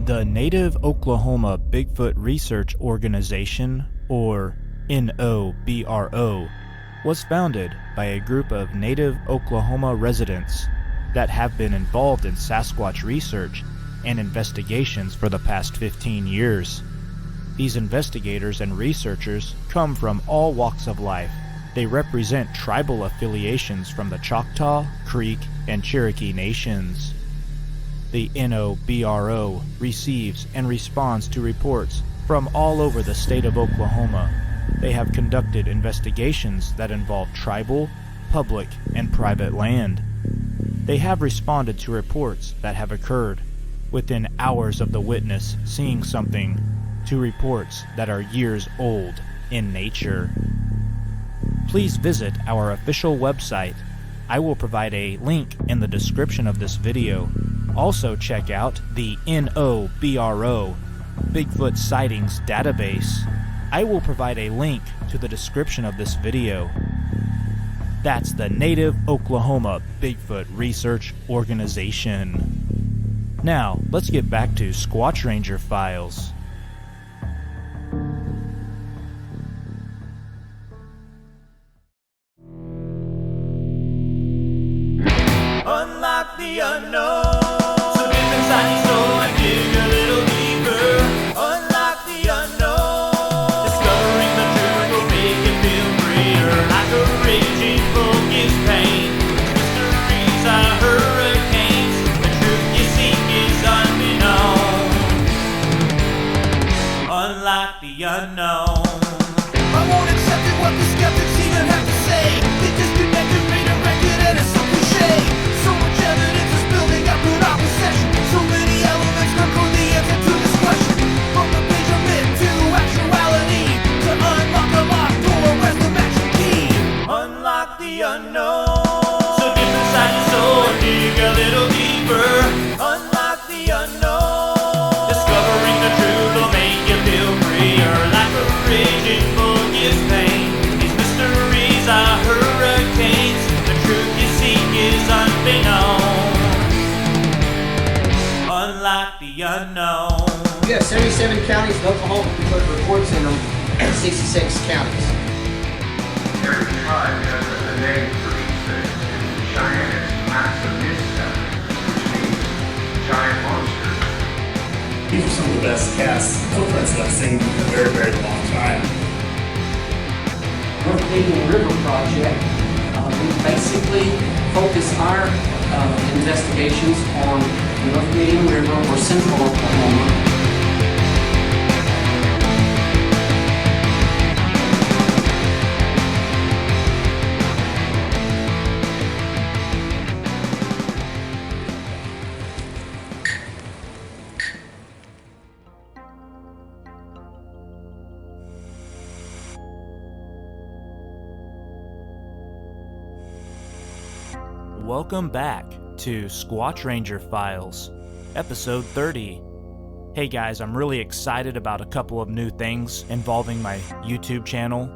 The Native Oklahoma Bigfoot Research Organization, or NOBRO, was founded by a group of Native Oklahoma residents that have been involved in Sasquatch research and investigations for the past 15 years. These investigators and researchers come from all walks of life. They represent tribal affiliations from the Choctaw, Creek, and Cherokee nations. The NOBRO receives and responds to reports from all over the state of Oklahoma. They have conducted investigations that involve tribal, public, and private land. They have responded to reports that have occurred within hours of the witness seeing something, to reports that are years old in nature. Please visit our official website. I will provide a link in the description of this video. Also check out the NOBRO Bigfoot Sightings database. I will provide a link to the description of this video. That's the Native Oklahoma Bigfoot Research Organization. Now, let's get back to Squatch Ranger Files. Unlock the unknown. So dip inside your soul and dig a little deeper. Unlock the unknown. Discovering the truth will make you feel freer. Like a raging bull gives pain. Mysteries are hurricanes. The truth you seek is unbeknown. Unlock the unknown. I won't accept it what the skeptics even have to say. They disconnected, redirected, and it's so cliche. So much evidence is building up in our possession. So many elements conclude the answer to this question. From the page of myth to actuality, to unlock the locked door, where's the magic key? Unlock the unknown. So dip inside your soul and dig a little deeper. Unlock the unknown. Discovering the truth will make you feel freer. Like a raging bull gives pain. These mysteries are hurricanes. The truth you seek is unbeknown. Unlock the unknown. We have 77 counties in Oklahoma. We put reports in them, 66 counties. Every tribe has a name for each thing. In Cheyenne, it's Maximista, which means giant monster. These are some of the best cast footprints that I've seen in a very, very long time. North Canadian River Project, we basically focus our investigations on the North Canadian River or central Oklahoma. Welcome back to Squatch Ranger Files, episode 30. Hey guys, I'm really excited about a couple of new things involving my YouTube channel.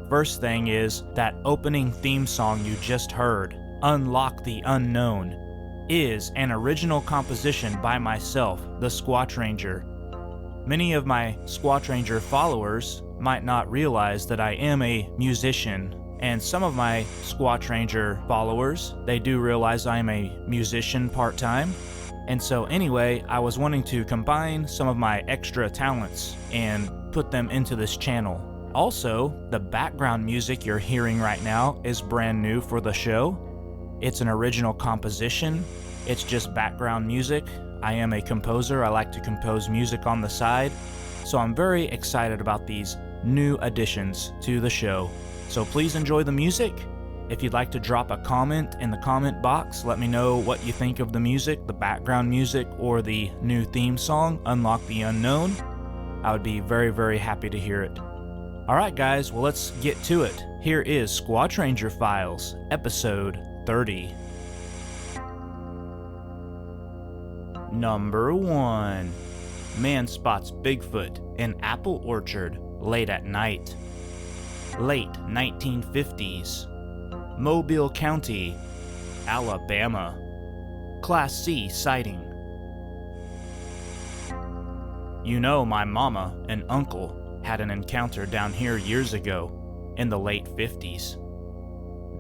First thing is that opening theme song you just heard, Unlock the Unknown, is an original composition by myself, the Squatch Ranger. Many of my Squatch Ranger followers might not realize that I am a musician. And some of my Squatch Ranger followers, they do realize I'm a musician part-time. And so anyway, I was wanting to combine some of my extra talents and put them into this channel. Also, the background music you're hearing right now is brand new for the show. It's an original composition. It's just background music. I am a composer. I like to compose music on the side. So I'm very excited about these new additions to the show. So please enjoy the music. If you'd like to drop a comment in the comment box, let me know what you think of the music, the background music, or the new theme song, Unlock the Unknown. I would be very, very happy to hear it. Alright guys, well let's get to it. Here is Squatch Ranger Files, episode 30. Number 1. Man spots Bigfoot in apple orchard late at night. Late 1950s. Mobile County, Alabama. Class C sighting. You know, my mama and uncle had an encounter down here years ago in the late 50s.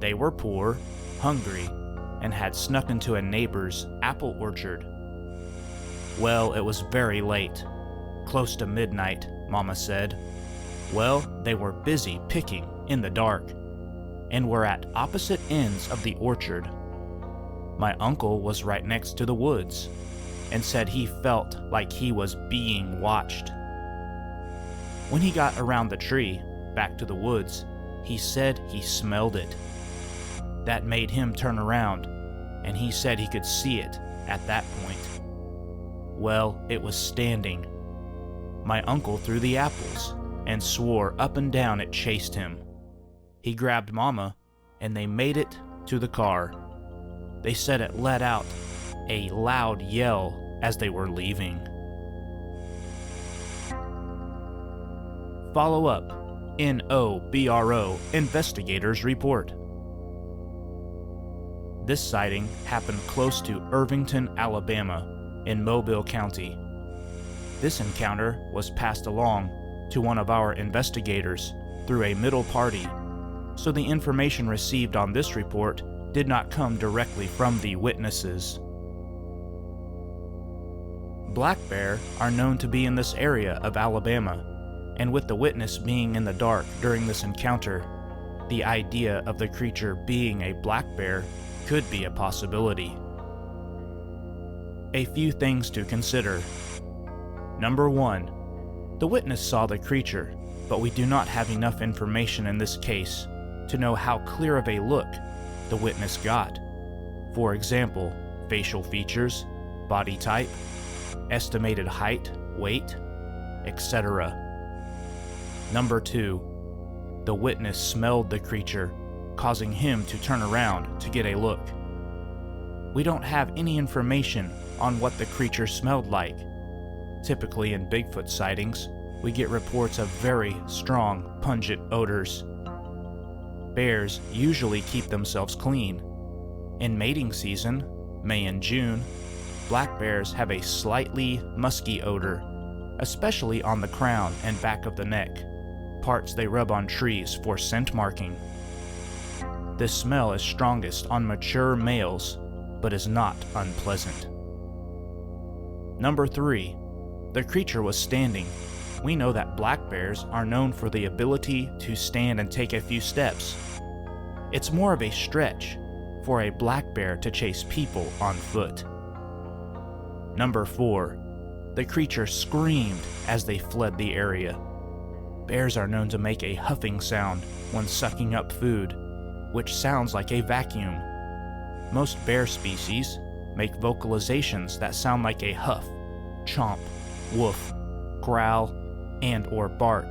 They were poor, hungry, and had snuck into a neighbor's apple orchard. Well, it was very late, close to midnight, Mama said. Well, they were busy picking in the dark, and were at opposite ends of the orchard. My uncle was right next to the woods, and said he felt like he was being watched. When he got around the tree, back to the woods, he said he smelled it. That made him turn around, and he said he could see it at that point. Well, it was standing. My uncle threw the apples and swore up and down it chased him. He grabbed Mama, and they made it to the car. They said it let out a loud yell as they were leaving. Follow up. NOBRO investigators report. This sighting happened close to Irvington, Alabama, in Mobile County. This encounter was passed along to one of our investigators through a middle party, so the information received on this report did not come directly from the witnesses. Black bear are known to be in this area of Alabama, and with the witness being in the dark during this encounter, the idea of the creature being a black bear could be a possibility. A few things to consider. Number 1, the witness saw the creature, but we do not have enough information in this case to know how clear of a look the witness got. For example, facial features, body type, estimated height, weight, etc. Number 2, the witness smelled the creature, causing him to turn around to get a look. We don't have any information on what the creature smelled like. Typically in Bigfoot sightings, we get reports of very strong, pungent odors. Bears usually keep themselves clean. In mating season, May and June, black bears have a slightly musky odor, especially on the crown and back of the neck, parts they rub on trees for scent marking. This smell is strongest on mature males, but is not unpleasant. Number 3, the creature was standing. We know that black bears are known for the ability to stand and take a few steps. It's more of a stretch for a black bear to chase people on foot. Number 4, the creature screamed as they fled the area. Bears are known to make a huffing sound when sucking up food, which sounds like a vacuum. Most bear species make vocalizations that sound like a huff, chomp, woof, growl, and or bark,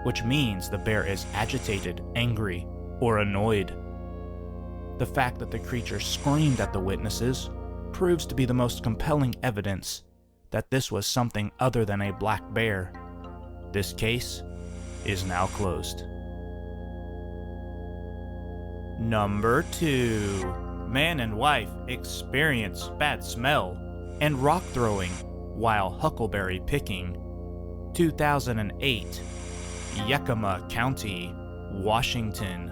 which means the bear is agitated, angry, or annoyed. The fact that the creature screamed at the witnesses proves to be the most compelling evidence that this was something other than a black bear. This case is now closed. Number 2. Man and wife experience bad smell and rock throwing while huckleberry picking. 2008, Yakima County, Washington.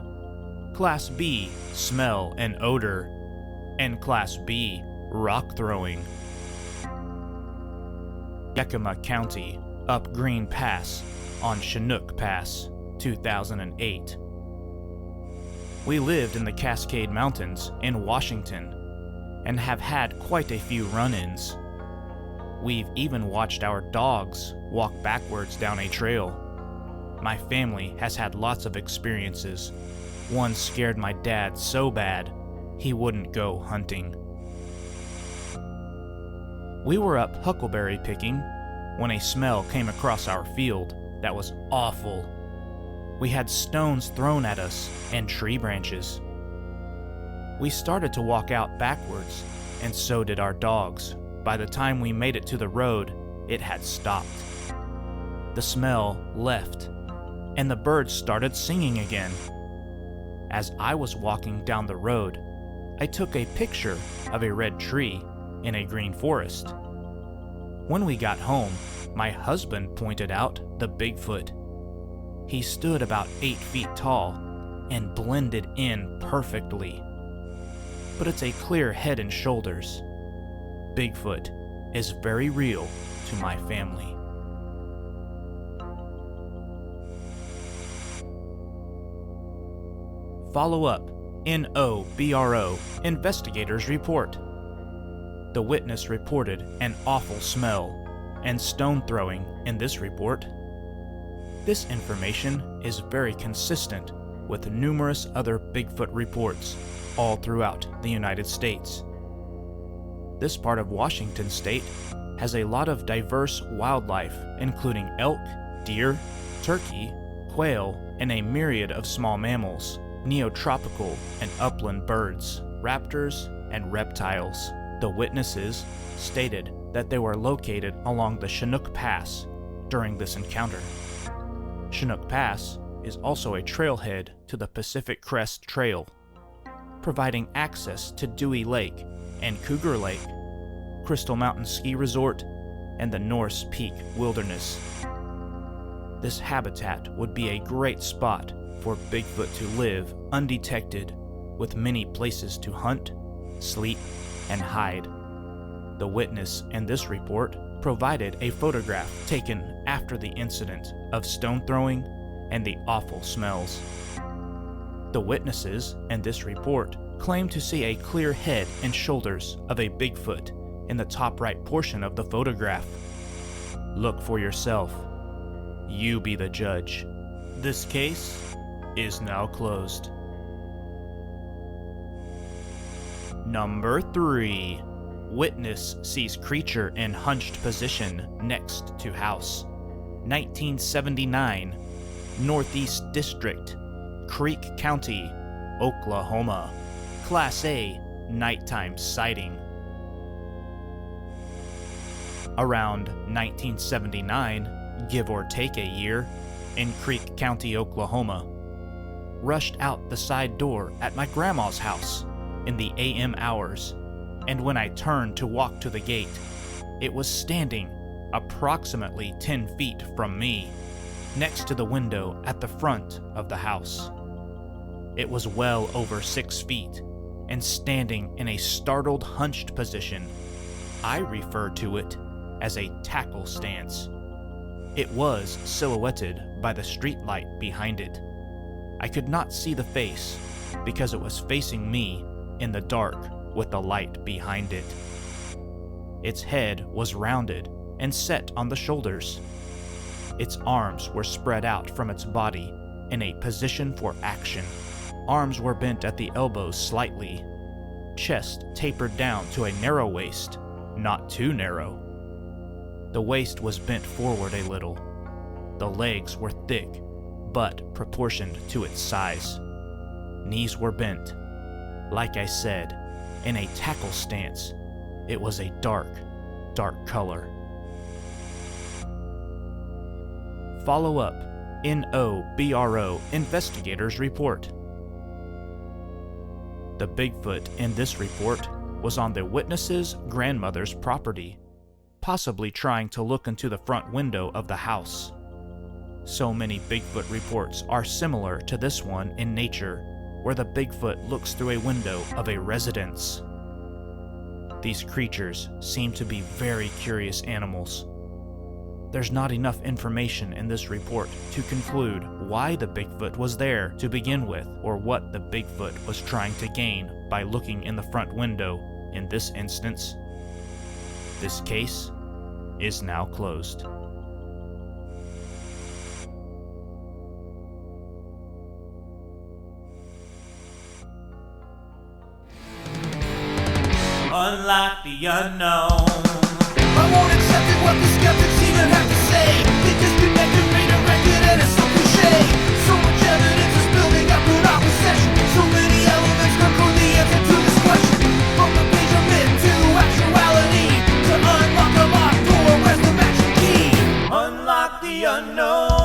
Class B, smell and odor, and Class B, rock throwing. Yakima County, up Green Pass on Chinook Pass, 2008. We lived in the Cascade Mountains in Washington and have had quite a few run-ins. We've even watched our dogs walk backwards down a trail. My family has had lots of experiences. One scared my dad so bad, he wouldn't go hunting. We were up huckleberry picking when a smell came across our field that was awful. We had stones thrown at us and tree branches. We started to walk out backwards, and so did our dogs. By the time we made it to the road, it had stopped. The smell left, and the birds started singing again. As I was walking down the road, I took a picture of a red tree in a green forest. When we got home, my husband pointed out the Bigfoot. He stood about 8 feet tall and blended in perfectly. But it's a clear head and shoulders. Bigfoot is very real to my family. Follow up. NOBRO investigators report. The witness reported an awful smell and stone throwing in this report. This information is very consistent with numerous other Bigfoot reports all throughout the United States. This part of Washington state has a lot of diverse wildlife, including elk, deer, turkey, quail, and a myriad of small mammals, neotropical and upland birds, raptors, and reptiles. The witnesses stated that they were located along the Chinook Pass during this encounter. Chinook Pass is also a trailhead to the Pacific Crest Trail, providing access to Dewey Lake and Cougar Lake, Crystal Mountain Ski Resort, and the Norse Peak Wilderness. This habitat would be a great spot for Bigfoot to live undetected, with many places to hunt, sleep, and hide. The witness in this report provided a photograph taken after the incident of stone throwing and the awful smells. The witnesses in this report claim to see a clear head and shoulders of a Bigfoot in the top right portion of the photograph. Look for yourself. You be the judge. This case is now closed. Number 3. Witness sees creature in hunched position next to house. 1979, Northeast District, Creek County, Oklahoma. Class A nighttime sighting. Around 1979, give or take a year, in Creek County, Oklahoma. Rushed out the side door at my grandma's house in the AM hours, and when I turned to walk to the gate, it was standing approximately 10 feet from me, next to the window at the front of the house. It was well over 6 feet and standing in a startled hunched position. I refer to it as a tackle stance. It was silhouetted by the streetlight behind it. I could not see the face because it was facing me in the dark with the light behind it. Its head was rounded and set on the shoulders. Its arms were spread out from its body in a position for action. Arms were bent at the elbows slightly. Chest tapered down to a narrow waist, not too narrow. The waist was bent forward a little. The legs were thick, but proportioned to its size. Knees were bent. Like I said, in a tackle stance, it was a dark color. Follow up. NOBRO investigators report. The Bigfoot in this report was on the witness's grandmother's property, possibly trying to look into the front window of the house. So many Bigfoot reports are similar to this one in nature, where the Bigfoot looks through a window of a residence. These creatures seem to be very curious animals. There's not enough information in this report to conclude why the Bigfoot was there to begin with, or what the Bigfoot was trying to gain by looking in the front window in this instance. This case is now closed. Unlike the unknown, I won't accept it what the skeptics even have to say. They disconnect and redirect it and it's so cliche. So much evidence is building up in our possession. So many elements conclude the answer to this question. From the page of myth to actuality, to unlock the locked door, where's the magic key? Unlock the unknown.